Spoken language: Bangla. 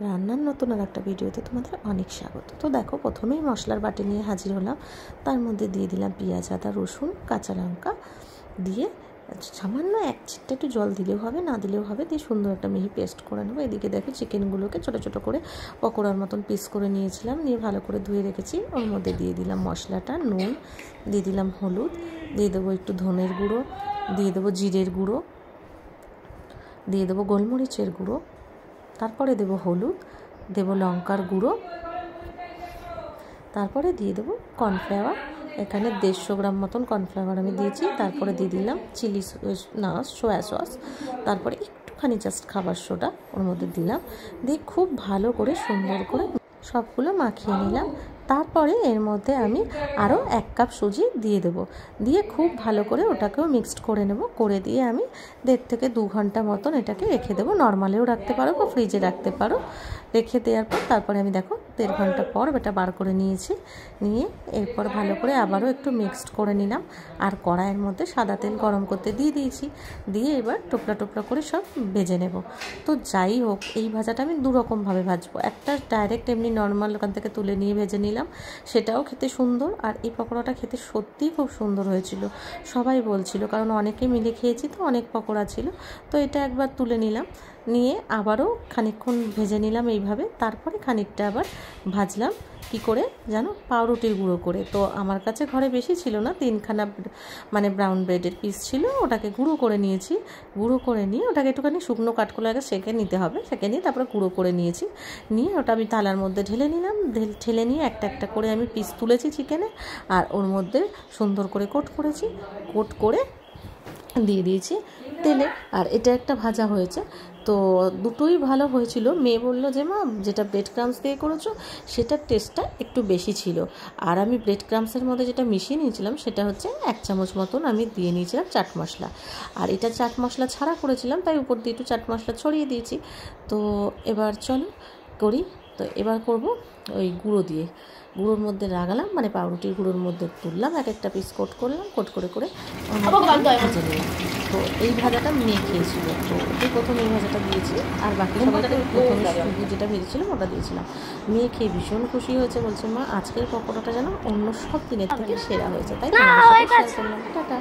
রান্নার নতুন আর একটা ভিডিওতে তোমাদের অনেক স্বাগত। তো দেখো, প্রথমেই মশলার বাটি নিয়ে হাজির হলাম। তার মধ্যে দিয়ে দিলাম পেঁয়াজ, আদা, রসুন, কাঁচা লঙ্কা দিয়ে সামান্য এক চিটটা একটু জল দিলেও হবে, না দিলেও হবে, দিয়ে সুন্দর একটা মিহি পেস্ট করে নেবো। এদিকে দেখো চিকেনগুলোকে ছোটো ছোটো করে পকোড়ার মতন পিস করে নিয়েছিলাম, নিয়ে ভালো করে ধুয়ে রেখেছি। ওর মধ্যে দিয়ে দিলাম মশলাটা, নুন দিয়ে দিলাম, হলুদ দিয়ে দেবো, একটু ধনের গুঁড়ো দিয়ে দেবো, জিরের গুঁড়ো দিয়ে দেবো, গোলমরিচের গুঁড়ো, তারপরে দেবো হলুদ, দেবো লঙ্কার গুঁড়ো, তারপরে দিয়ে দেবো কর্নফ্লাওয়ার। এখানে 150 গ্রাম মতন কর্নফ্লাওয়ার আমি দিয়েছি। তারপরে দিয়ে দিলাম সোয়া সস, তারপরে একটুখানি জাস্ট খাবার সোডা ওর মধ্যে দিলাম, দিয়ে খুব ভালো করে সুন্দর করে সবগুলো মাখিয়ে নিলাম। তারপরে এর মধ্যে আমি আরও 1 কাপ সুজি দিয়ে দেবো, দিয়ে খুব ভালো করে ওটাকেও মিক্সড করে নেব। করে দিয়ে আমি 1.5 থেকে 2 ঘন্টা মতন এটাকে রেখে দেবো। নর্মালেও রাখতে পারো বা ফ্রিজে রাখতে পারো। রেখে দেওয়ার পর তারপরে আমি দেখো 1.5 ঘন্টা পর এটা বার করে নিয়েছি। নিয়ে এরপর ভালো করে আবারও একটু মিক্সড করে নিলাম। আর কড়াইয়ের মধ্যে সাদা তেল গরম করতে দিয়ে দিয়েছি। দিয়ে এবার টুকরা টুকরা করে সব ভেজে নেব। তো যাই হোক, এই ভাজাটা আমি 2 রকমভাবে ভাজবো। একটা ডাইরেক্ট এমনি নর্মাল ওখান থেকে তুলে নিয়ে ভেজে নিলাম, সেটাও খেতে সুন্দর। আর এই পকোড়াটা খেতে সত্যিই খুব সুন্দর হয়েছিল, সবাই বলছিল, কারণ অনেকে মিলে খেয়েছি তো, অনেক পকোড়া ছিল। তো এটা একবার তুলে নিলাম, নিয়ে আবারও খানিকক্ষণ ভেজে নিলাম এইভাবে। তারপরে খানিকটা আবার ভাজলাম কি করে জানো, পাউরুটির গুঁড়ো করে। তো আমার কাছে ঘরে বেশি ছিল না, 3খানা মানে ব্রাউন ব্রেডের পিস ছিল, ওটাকে গুঁড়ো করে নিয়েছি। গুঁড়ো করে নিয়ে ওটাকে একটুখানি শুকনো কাঠকোলা আগে সেঁকে নিতে হবে, সেঁকে নিয়ে তারপরে গুঁড়ো করে নিয়েছি। নিয়ে ওটা আমি থালার মধ্যে ঢেলে নিলাম। ঢেলে নিয়ে একটা একটা করে আমি পিস তুলেছি চিকেনে, আর ওর মধ্যে সুন্দর করে কোট করেছি। কোট করে দিয়ে দিয়েছি তেলে। আর এটা একটা ভাজা হয়েছে, তো দুটোই ভালো হয়েছিল। মেয়ে বললো যে মা, যেটা ব্রেড ক্রামস দিয়ে করেছো সেটার টেস্টটা একটু বেশি ছিল। আর আমি ব্রেড ক্রামসের মধ্যে যেটা মিশিয়ে নিয়েছিলাম সেটা হচ্ছে 1 চামচ মতন আমি দিয়ে নিয়েছিলাম চাট মশলা। আর এটা চাট মশলা ছাড়া করেছিলাম, তাই উপর দিয়ে একটু চাট মশলা ছড়িয়ে দিয়েছি। তো এবার চলো করি। তো এবার করব ওই গুঁড়ো দিয়ে, গুঁড়োর মধ্যে লাগালাম, মানে পাউরুটির গুঁড়োর মধ্যে তুললাম, এক একটা পিস কোট করলাম, কোট করে করে ভেজে নিলাম। তো এই ভাজাটা মেয়ে খেয়েছিল, তো ওকে প্রথমে এই ভাজাটা দিয়েছি, আর বাকি সবাইকে প্রথমে যেটা ভেজেছিলাম ওটা দিয়েছিলাম। মেয়ে খেয়ে ভীষণ খুশি হয়েছে, বলছে মা আজকের পকোড়াটা যেন অন্য সব দিনের থেকে সেরা হয়েছে, তাই তোমাদের সাথে শেয়ার করলাম। টাটা।